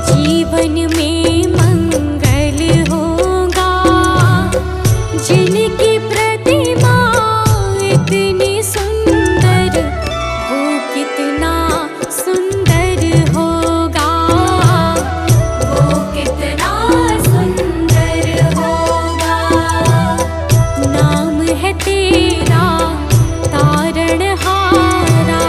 जीवन में मंगल होगा। जिनकी प्रतिमा इतनी सुंदर, वो कितना सुंदर होगा। वो कितना सुंदर होगा। नाम है तेरा तारणहारा।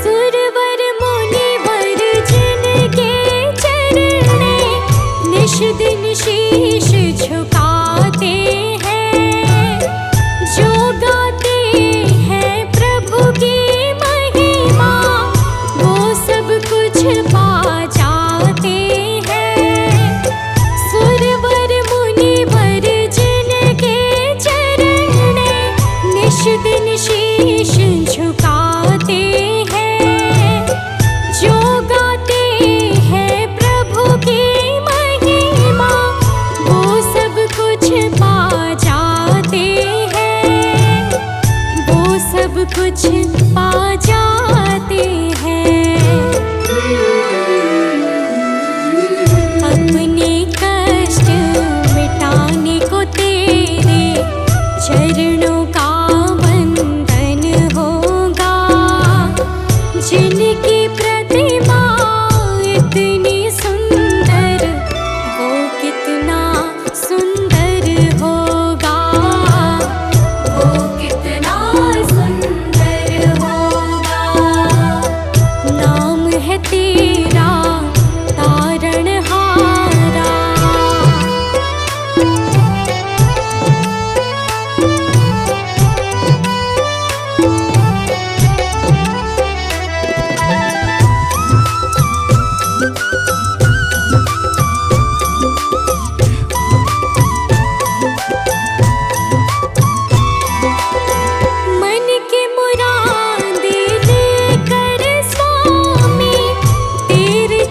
सुरवर मुनिवर जिनके चरणे निश दिन शीश झुकाते हैं। जो गाते हैं प्रभु की महिमा, वो सब कुछ पा जाते हैं। सुरवर मुनिवर जिनके चरणे निश दिन शीश झुकाते हैं। जो गाते हैं प्रभु की महिमा, वो सब कुछ पा जाते हैं। वो सब कुछ पा जाते हैं। अपने कष्ट मिटाने को तेरे चरणों का वंदन होगा। जिनकी प्रतिमा इतनी सुंदर, वो कितना सुंदर होगा। वो कितना सुंदर होगा। नाम है तेरा तारणहारा। मन की मुरादें लेकर स्वामी तेरे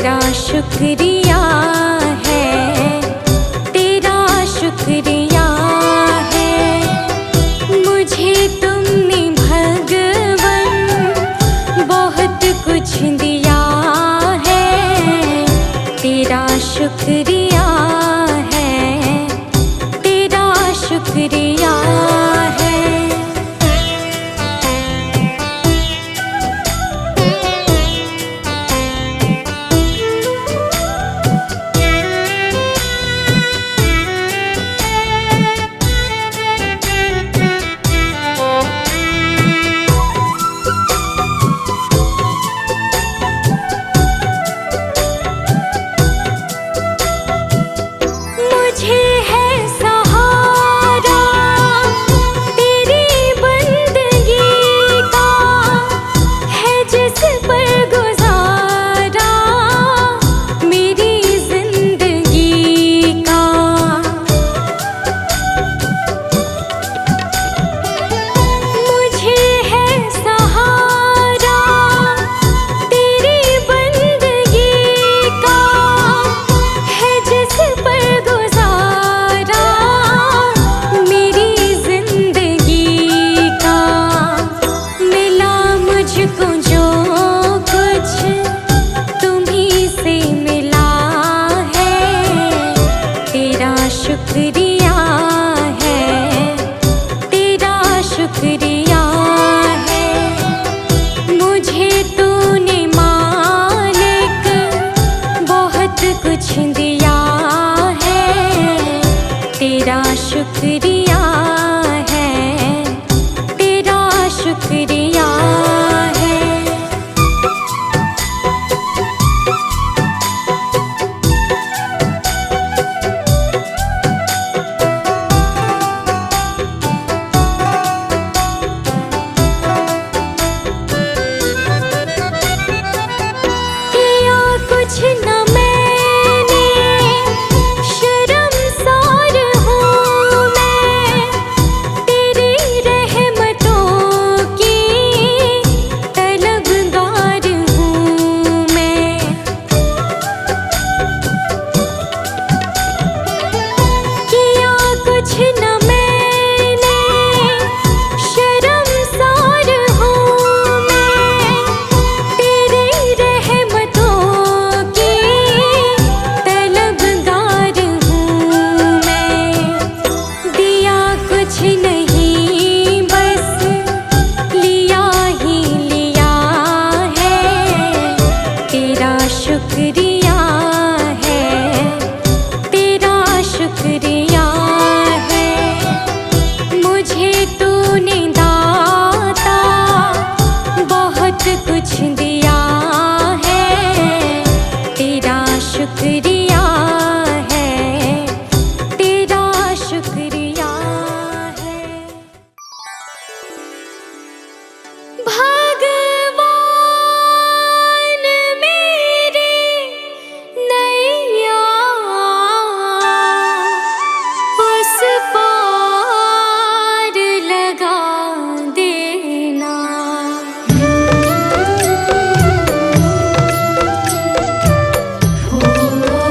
तेरा शुक्रिया है, तेरा शुक्रिया है। मुझे तुमने भगवन बहुत कुछ दिया है, तेरा शुक्रिया है, तेरा शुक्रिया है। मुझे है सहारा तेरी बंदगी का, है जिस पर गुजारा मेरी जिंदगी का। मुझे है सहारा तेरी बंदगी का, है जिस पर गुजारा मेरी जिंदगी का। मिला मुझको जो कुछ तुम्हीं से मिला है, तेरा शुक्रिया है, तेरा शुक्रिया है। मुझे तूने मालिक बहुत कुछ दिया है, तेरा शुक्रिया है, तेरा शुक्रिया है। किया कुछ न मैंने, शर्मसार हूँ मैं, तेरी रहमतों की तलबगार हूँ मैं। किया कुछ न मैंने, शर्मसार हूँ मैं, तेरी रहमतों की तलबगार हूँ मैं। दिया कुछ नहीं बस लिया ही लिया है, तेरा शुक्रिया है, तेरा शुक्रिया है। मुझे तूने दाता बहुत कुछ दिया है, तेरा शुक्रिया है, तेरा शुक्रिया है। भगवान मेरी नैया उस पार लगा देना। हो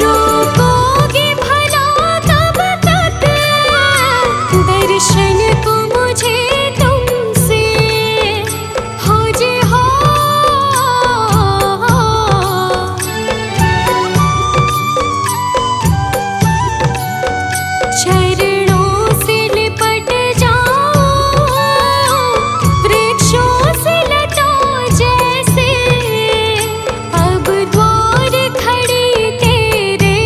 रोकोगे भला कब तक दर्शन को मुझे तुमसे हो जे हो। चरणों से लिपट जाओ वृक्षों से लताओं जैसे, अब द्वार खड़ी तेरे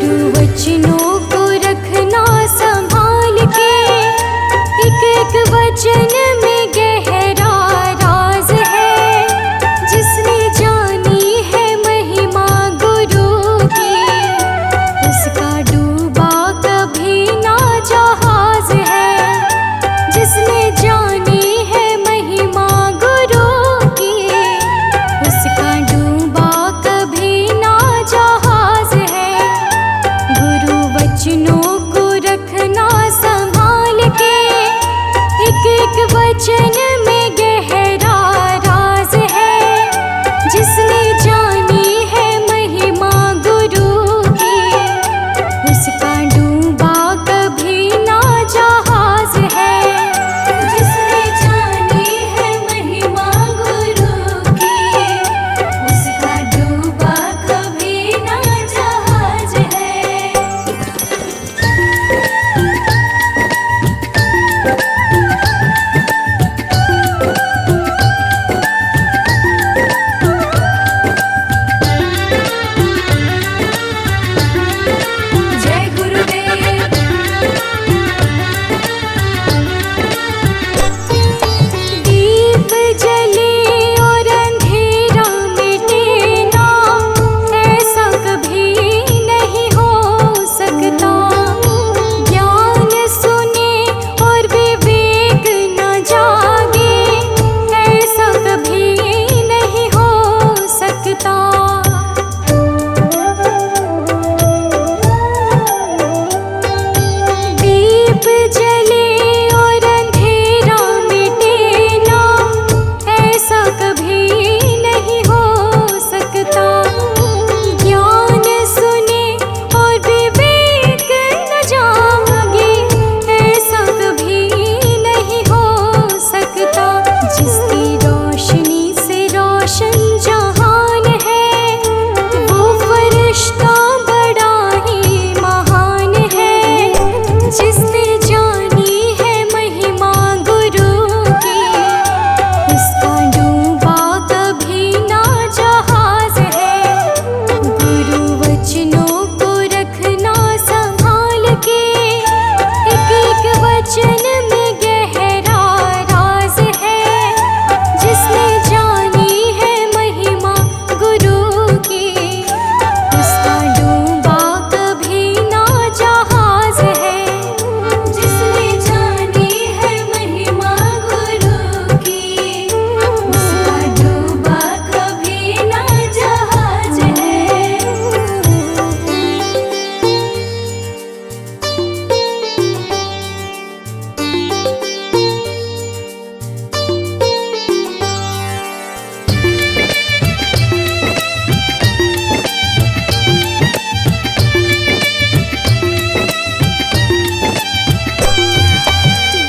गुरु वचनों को रखना संभाल के, एक एक वचन में गहरा राज है। जिसने जानी है महिमा गुरु की, उसका डूबा कभी ना जहाज है। जिसने जानी है महिमा गुरु की, उसका डूबा कभी ना जहाज है। गुरु वचनों को रखना संभाल के, एक एक वचन में गहरा राज है। जिसने जानी है महिमा गुरु की, उसका डूबा कभी ना जहाज है। जिसने जानी है महिमा गुरु की, उसका डूबा कभी ना जहाज है। जय गुरुदेव। दीप जले और अंधेरा मिटे ना, ऐसा कभी नहीं हो सकता। ज्ञान सुने और विवेक न जागे, ऐसा कभी नहीं हो सकता। दीप जले और अंधेरा मिटे ना, ऐसा कभी नहीं हो सकता। ज्ञान सुने और विवेक न जागे, ऐसा कभी नहीं हो सकता। जिसकी रोशनी से रोशन जहान है, वो फरिश्ता बड़ा ही महान है। जिसने जानी है महिमा गुरु की, उसका डूबा कभी ना जहाज है। गुरु वचनों को रखना संभाल के, एक एक वचन में गहरा राज है। जिसने जानी है महिमा गुरु की, उसका डूबा कभी ना जहाज है। जिसने जानी है महिमा गुरु की, उसका डूबा कभी ना जहाज है।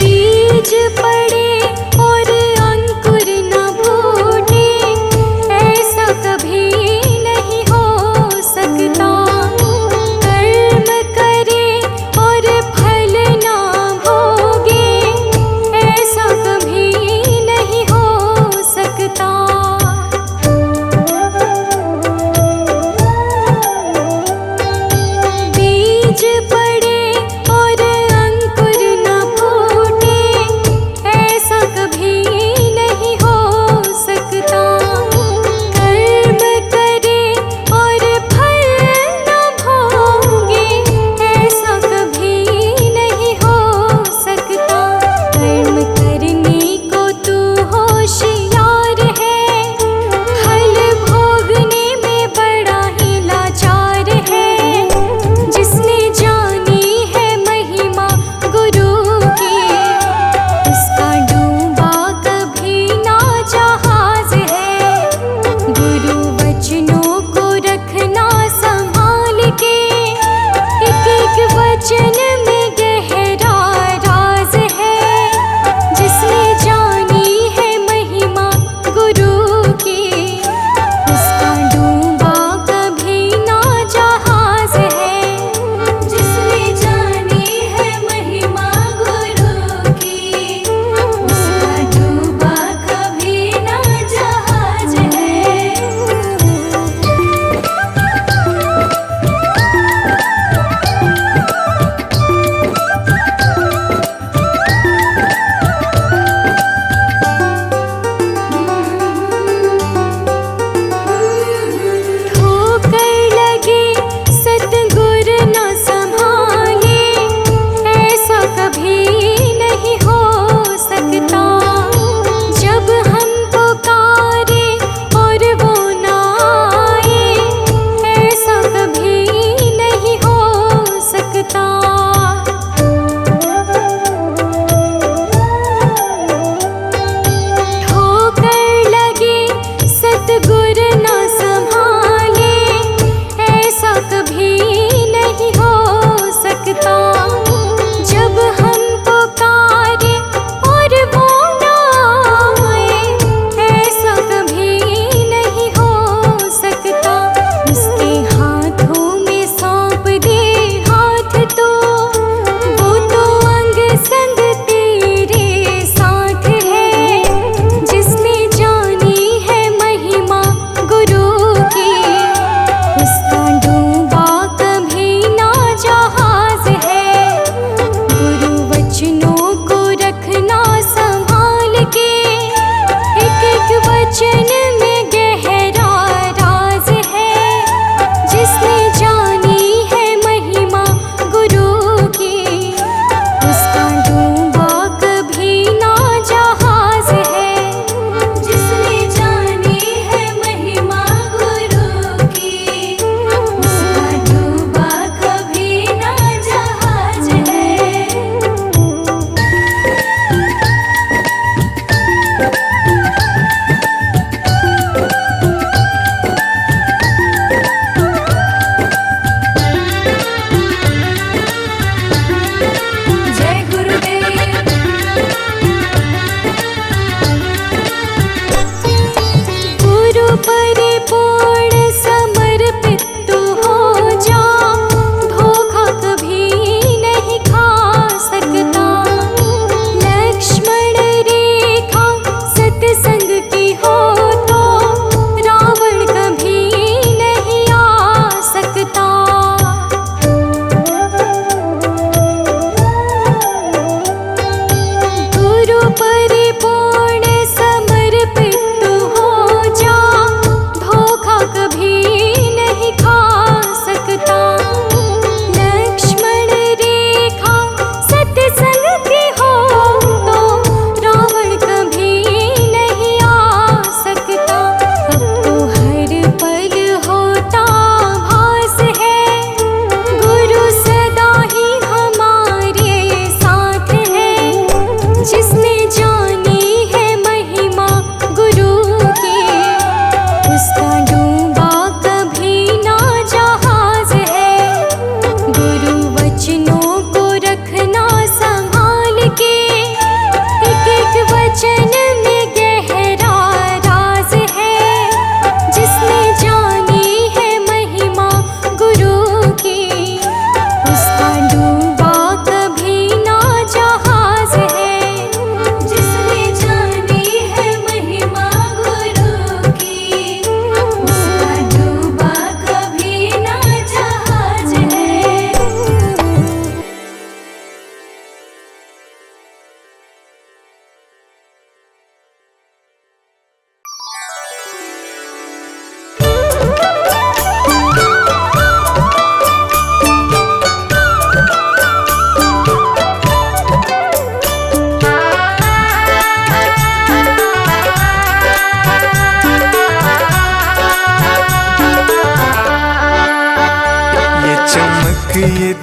बीज पड़े और अंकुर न फूटे, ऐसा कभी नहीं हो सकता। कर्म करे और फल ना भोगे, ऐसा कभी नहीं हो सकता। बीज पड़े और अंकुर न फूटे, ऐसा कभी नहीं हो सकता। कर्म करे और फल न भोगे, ऐसा कभी नहीं हो सकता। कर्म करने को तू होशियार है, फल भोगने में बड़ा ही लाचार है। जिसने जानी है महिमा गुरु की, उसका डूबा कभी ना जहाज है। गुरु वचनों को रखना संभाल के, एक एक वचन में गहरा राज है। जिसने जानी है महिमा गुरु की, उसका डूबा कभी ना जहाज है। जिसने जानी है महिमा गुरु की, उसका डूबा कभी ना जहाज है।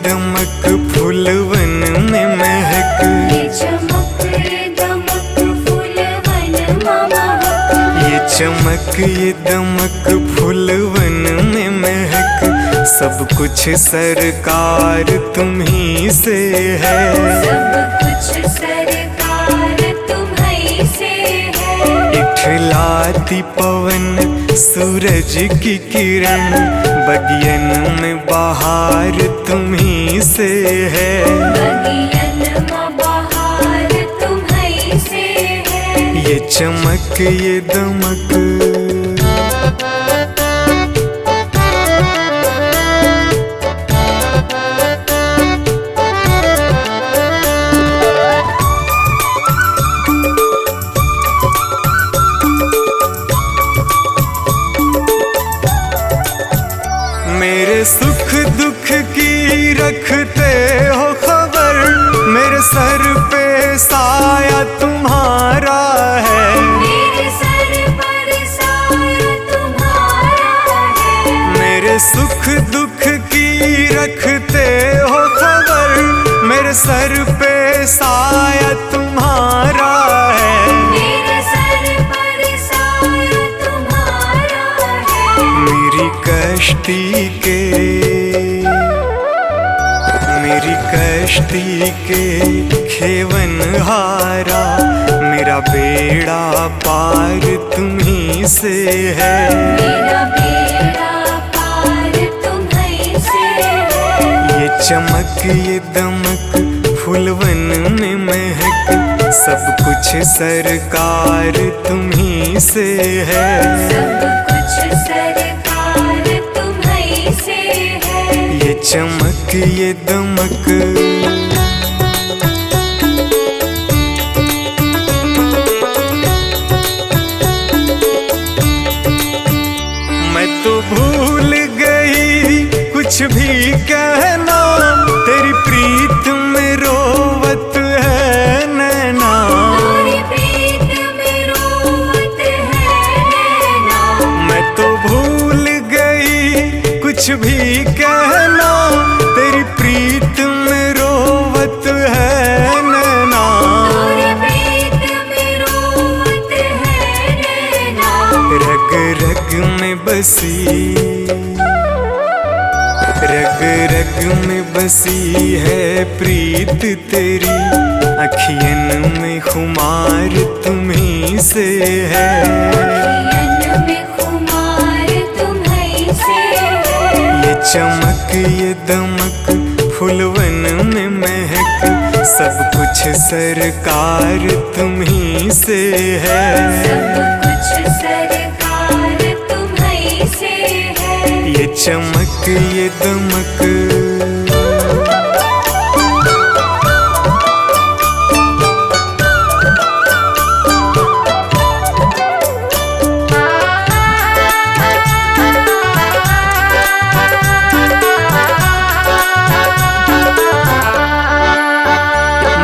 दमक फूलवन में महक, ये चमक ये दमक फूलवन में महक, ये चमक ये दमक फूलवन में महक, सब कुछ सरकार तुम्ही से है। सब कुछ सरकार तुम्हीं से है। इठलाती पवन सूरज की किरण, बगियन में बहार तुम्ही से है। बगियन में बहार तुम्हीं से है। ये चमक ये दमक, मेरे सुख दुख की रखते हो खबर, मेरे सर पे साया तुम्हारा है। मेरे सर पर साया तुम्हारा है। मेरे सुख दुख की रखते हो खबर, मेरे सर पे साया तुम्हारा है। मेरे सर पर साया तुम्हारा है। मेरी कश्ती के खेवन हारा, मेरा बेड़ा पार तुम्ही से है। मेरा बेड़ा पार तुम्हीं से है। ये चमक ये दमक फूलवन में महक, सब कुछ सरकार तुम्ही से है। सब कुछ सरकार तुम्हीं से है। ये चमक ये दमक, मैं तो भूल गई कुछ भी कहना, तेरी प्रीत में रोवत है नैना। तेरी प्रीत में रोवत है नैना। मैं तो भूल गई कुछ भी कहना, तेरी प्रीत में रोवत है नैना। तेरी प्रीत में रोवत है नैना। रग रग में बसी, रग रग में बसी है प्रीत तेरी, अखियन में खुमार तुम्ही से है। अखियन में खुमार तुम्हीं से है। ये चमक ये दमक फूलवन में महक, सब कुछ सरकार तुम्ही से है। सब कुछ सरकार तुम्हीं से है। ये चमक ये दमक,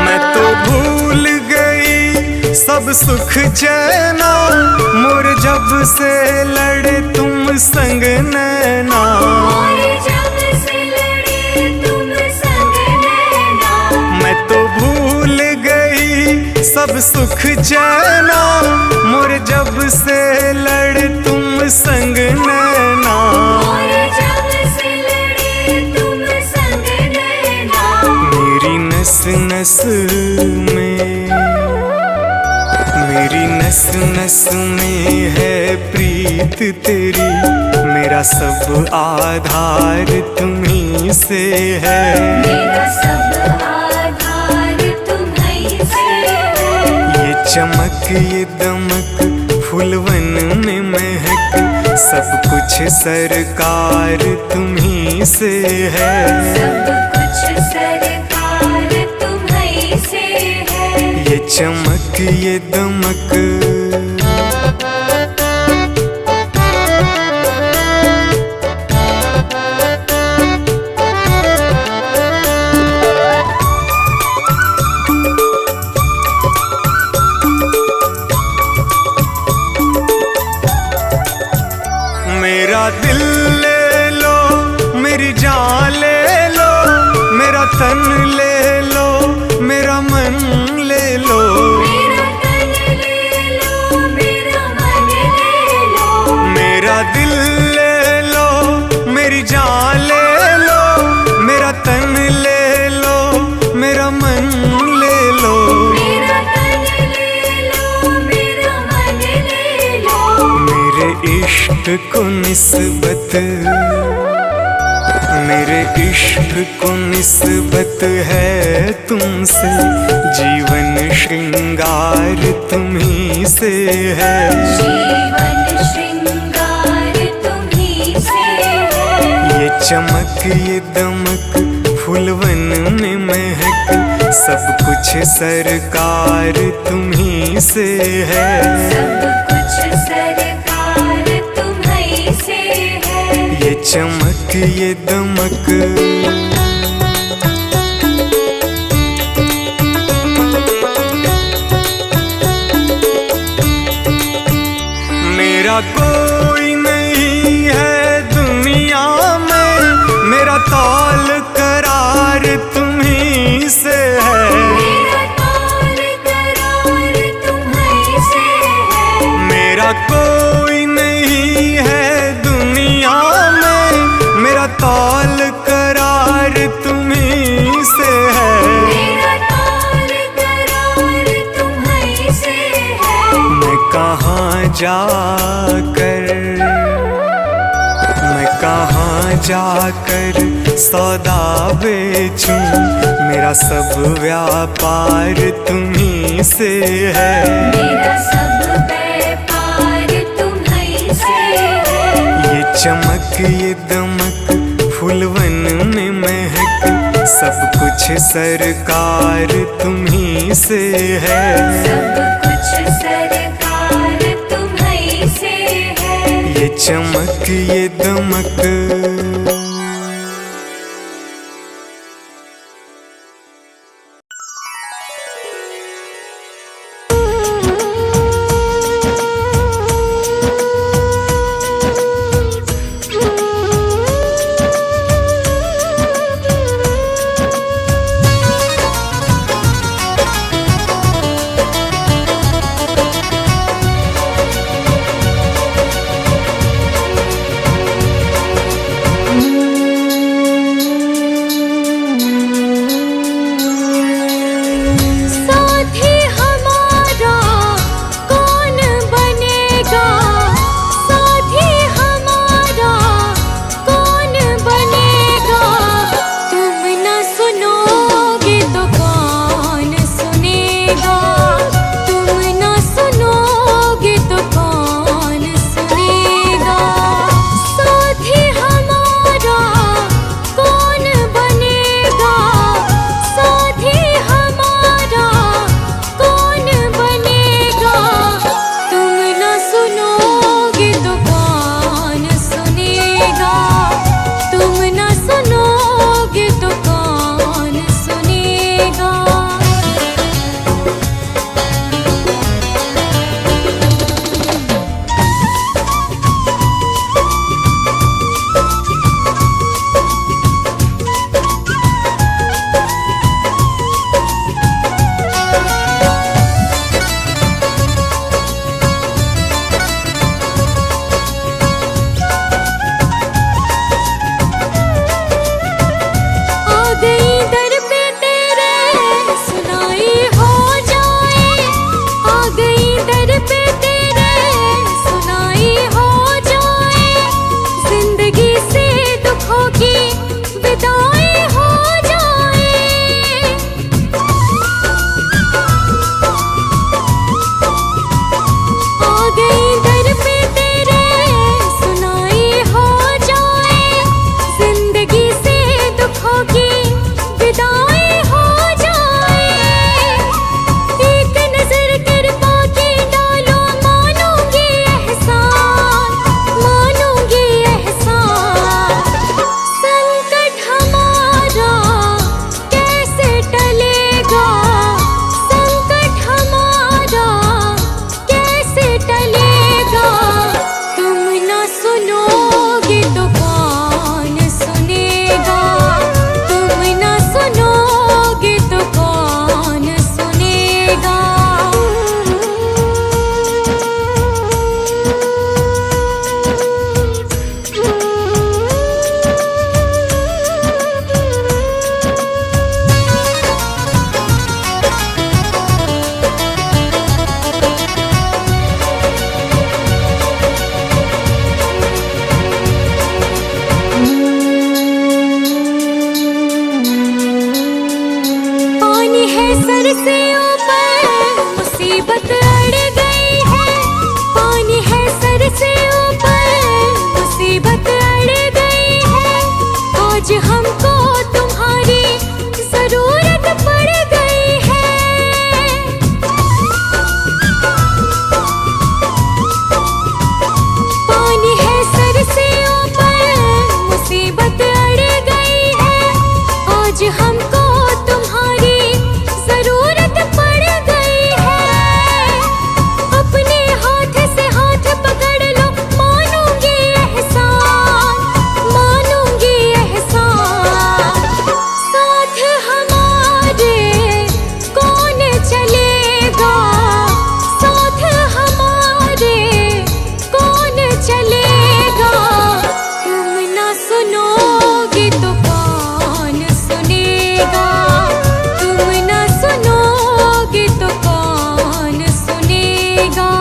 मैं तो भूल गई सब सुख चैना, मोर जब से लड़े तुम संग नैना। और जब से लड़े तुम संग नैना। मैं तो भूल गई सब सुख चैना, मोर जब से लड़े तुम संग नैना। और जब से लड़े तुम संग नैना। मेरी नस नस में, मेरी नस नस में है प्रीत तेरी, मेरा सब आधार तुम्ही से है। मेरा सब आधार तुम्हीं से है। ये चमक ये दमक फूलवन में महक, सब कुछ सरकार तुम्ही से है। सब कुछ सरकार तुम्हीं से है। ये चमक ये दमक, मेरा दिल ले लो, मेरी जान ले लो, तन ले लो, मेरा मन ले लो, मेरा तन ले लो, मेरा मन ले लो, मेरा दिल ले लो, मेरी जान ले लो, मेरा तन ले लो, मेरा मन ले लो, मेरा तन ले लो, मेरा मन ले लो। मेरे इश्क को निस्बत, मेरे इश्क को निस्बत है तुमसे, जीवन श्रृंगार तुम्ही से है, जीवन श्रृंगार तुम्ही से है। ये चमक ये दमक फूलवन में महक, सब कुछ सरकार तुम्ही से है, सब कुछ सरकार तुम्ही से है। ये चमक ये दमक। मेरा कोई नहीं है दुनिया में, मेरा तौल करार तुम्ही से है, मेरा तौल करार तुम्ही से है। मेरा कोई नहीं है दुनिया में, मेरा तौल करार तुम्ही से है, मेरा तौल करार तुम्ही से है। मैं कहाँ जाकर, मैं कहाँ जाकर सौदा बेचूं, मेरा सब व्यापार तुम्ही से है, मेरा सब व्यापार तुम्ही से है। ये चमक ये दमक फूलवन में महक, सब कुछ सरकार तुम्ही से है, सब कुछ सरकार तुम्ही से है। ये चमक ये दमक। मुसीबत अड़ गई है, पानी है सर से ऊपर, मुसीबत अड़ गई है, आज हमको तुम्हारी जरूरत पड़ गई है। पानी है सर से ऊपर, मुसीबत अड़ गई है, आज हमको तुम्हारी जरूरत पड़ गई है। अपने हाथ से हाथ पकड़ लो, मानूंगी एहसान, मानूंगी एहसान। साथ हमारे कौन चलेगा, साथ हमारे कौन चलेगा। तुम ना सुनोगे तो कौन सुनेगा, तुम ना सुनोगे तो कौन सुनेगा।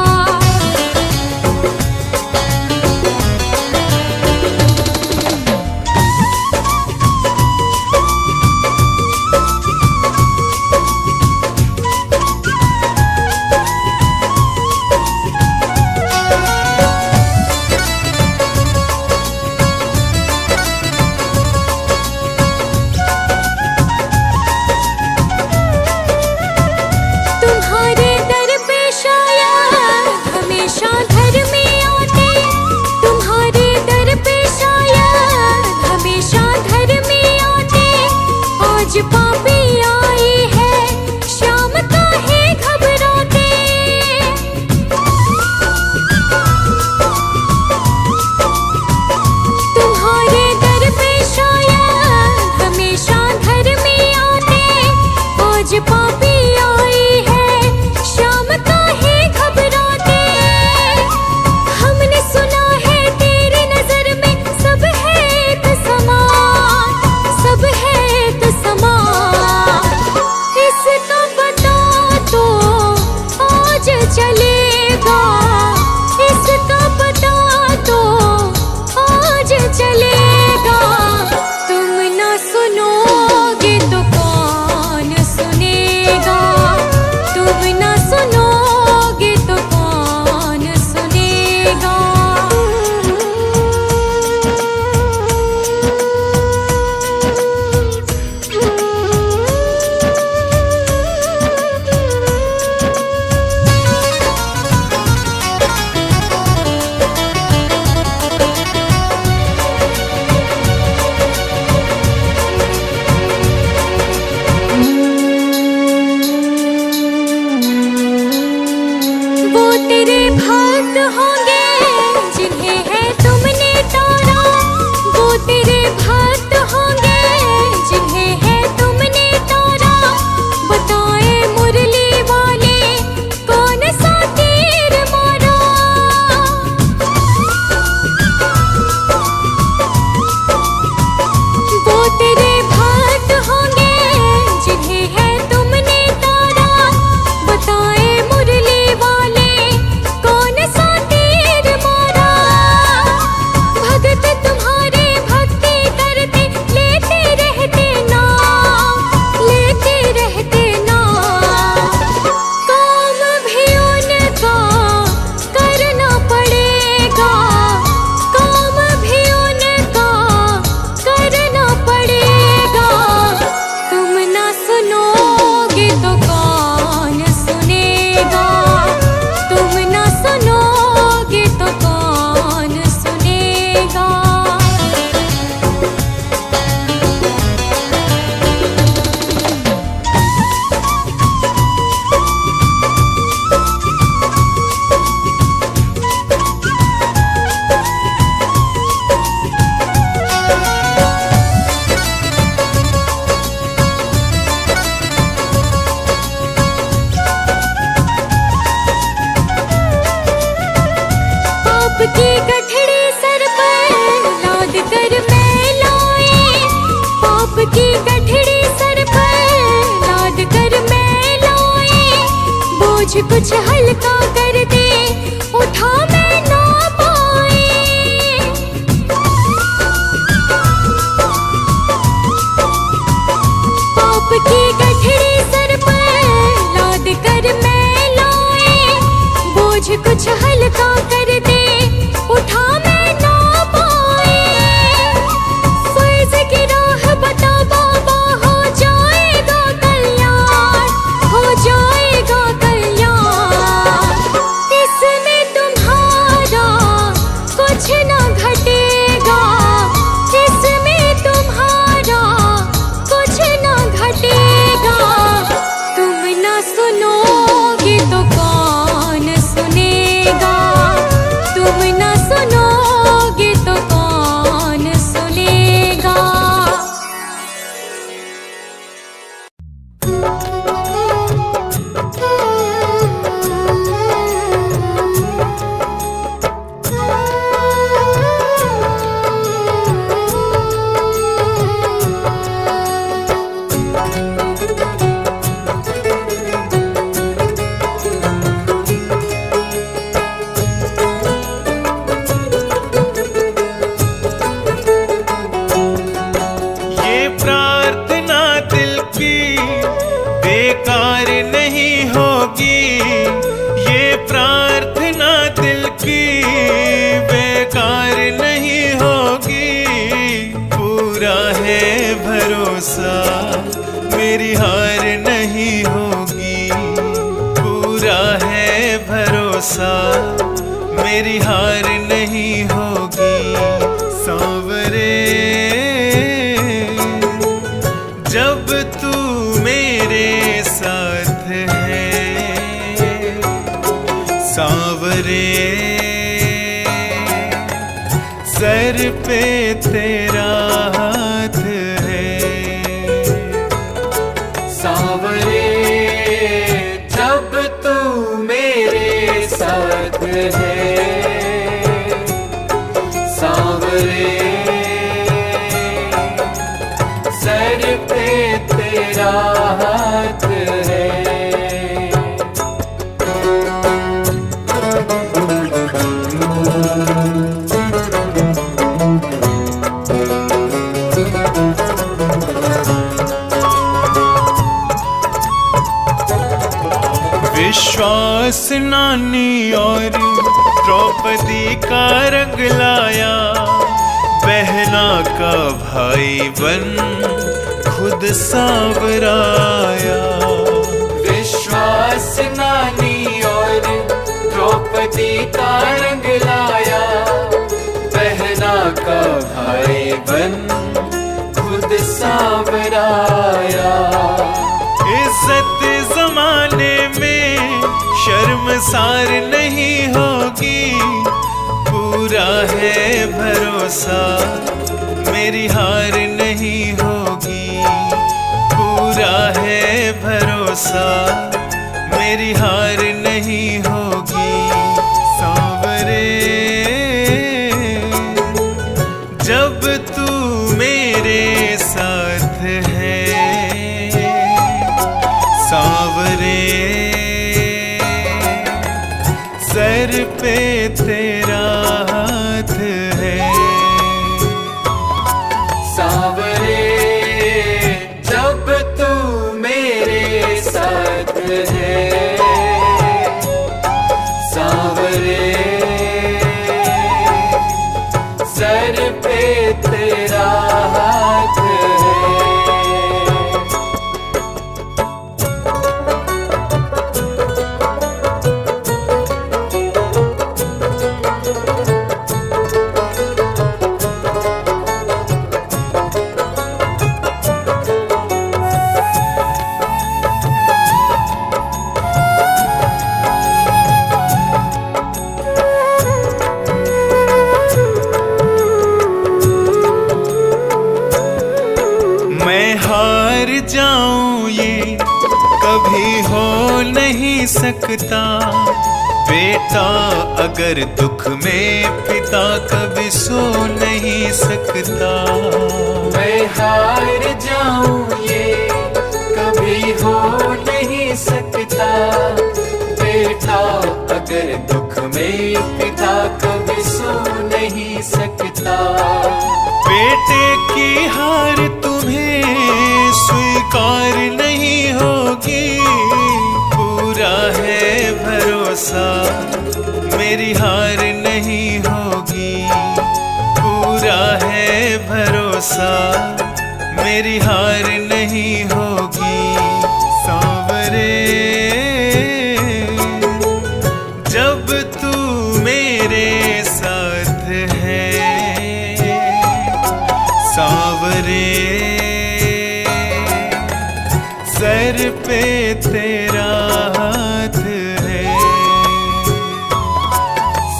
तुम्हारे दर पे शायद हमेशा धर्म में आते, तुम्हारे दर पे शायद हमेशा धर्म में आते, आज पापी आई है शाम काहे घबराते। तुम्हारे दर पे शायद हमेशा धर्म में आते, आज पापी आई है शाम काहे घबराते। हमने सुना है तेरी नजर में सब है एक समान, सब है एक समान। इसका पता तो आज चलेगा, इसका पता तो आज चलेगा। तुम ना सुनोगे तो कौन सुनेगा, तुम ना सुनोगे तो कौन सुनेगा। वो तेरे भक्त होंगे जिन्हें है तुमने तारा, वो तेरे भक्त होंगे जिन्हें है तुमने तारा। बताए मुरली वाले कौन सा तीर मारा। वो तेरे भक्त होंगे जिन्हें है तुमने तारा, बताए मुरली वाले कौन सा तीर मारा। भगत तुम्हारे भक्ति करते लेते रहते नाम, लेते रहते नाम। काम भी उनका करना पड़ेगा, काम भी उनका करना पड़ेगा। तुम ना सुनोगे तो कौन सुनेगा, तुम ना सुनोगे तो कौन सुनेगा। पाप की गठड़ी सर पर लाद कर मैं लाए, पाप की गठड़ी सर पर लाद कर मैं लाए। बोझ कुछ हल्का कर दे, उठा मैं ना पाए। पाप की गठड़ी सर पर लाद कर मैं लाए, मेरी हार नहीं होगी, पूरा है भरोसा मेरी हार नहीं होगी। सांवरे जब तू मेरे साथ है, सांवरे सर पे तेरा हाथ है। सांवरे जब तू मेरे साथ है, सांवरे सर पे तेरा हाथ है। विश्वास नानी और द्रौपदी का रंग लाया, बहना का भाई बन खुद सांवराया। विश्वास नानी और द्रौपदी का रंग लाया, बहना का भाई बन खुद सांवराया। इज्जत जमाने में शर्मसार नहीं होगी, पूरा है भरोसा मेरी हार नहीं होगी, पूरा है भरोसा मेरी हार नहीं होगी। सांवरे जब तू मेरे साथ है, सांवरे सर पे तेरा हाथ है। सांवरे जब तू मेरे साथ है, सांवरे सर पे तेरा हाथ है। मैं हार जाऊं ये कभी हो नहीं सकता, बेटा अगर दुख में पिता कभी सो नहीं सकता। मैं हार जाऊं ये कभी हो नहीं सकता, बेटा अगर दुख में पिता कभी सो नहीं सकता। बेटे की हार तुम्हें स्वीकार नहीं होगी, पूरा है भरोसा मेरी हार नहीं होगी, पूरा है भरोसा मेरी हार नहीं होगी। सांवरे जब तू मेरे साथ है, सांवरे सर पे तेरा हाथ है।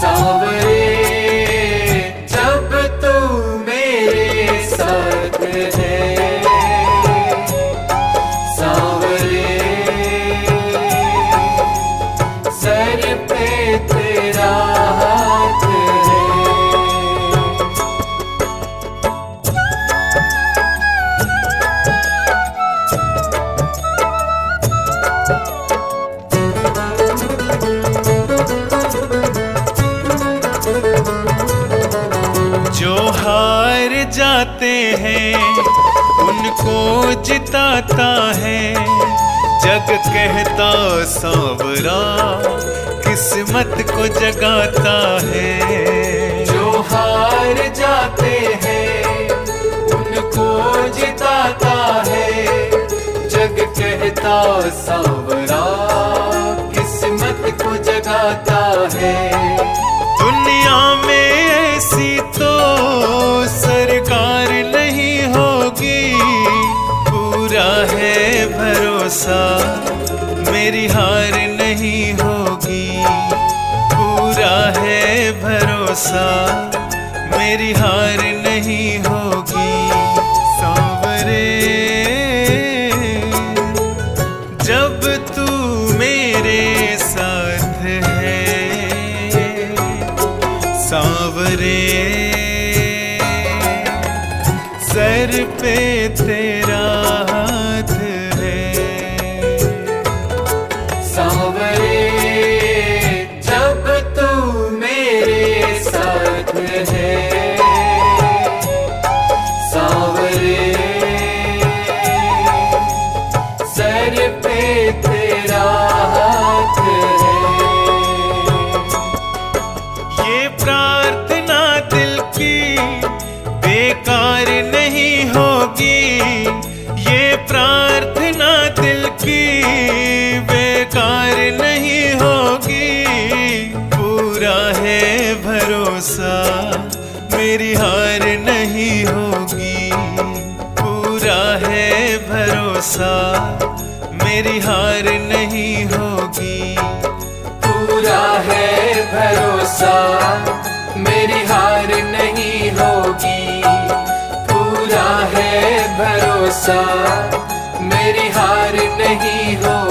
सांवरे जब तू मेरे साथ है, सांवरे सर पे तेरा हाथ है। जो हार जाते हैं उनको जिताता है, जग कहता सांवरा किस्मत को जगाता है। जो हार जाते हैं उनको जिताता है, हंसता सांवरा किस्मत को जगाता है। दुनिया में ऐसी तो सरकार नहीं होगी, पूरा है भरोसा मेरी हार नहीं होगी, पूरा है भरोसा मेरी हार नहीं होगी। सांवरे जब तू मेरे साथ है, सांवरे सर पे तेरा हाथ है। सांवरे जब तू मेरे साथ है, सांवरे सर पे तेरा हाथ है। ये प्रार्थना दिल की बेकार नहीं होगी, ये प्रार्थना दिल की बेकार नहीं होगी, पूरा है भरोसा मेरी हार नहीं होगी, पूरा है भरोसा मेरी हार नहीं होगी, पूरा है भरोसा मेरी हार नहीं होगी, पूरा है भरोसा मेरी हार नहीं होगी।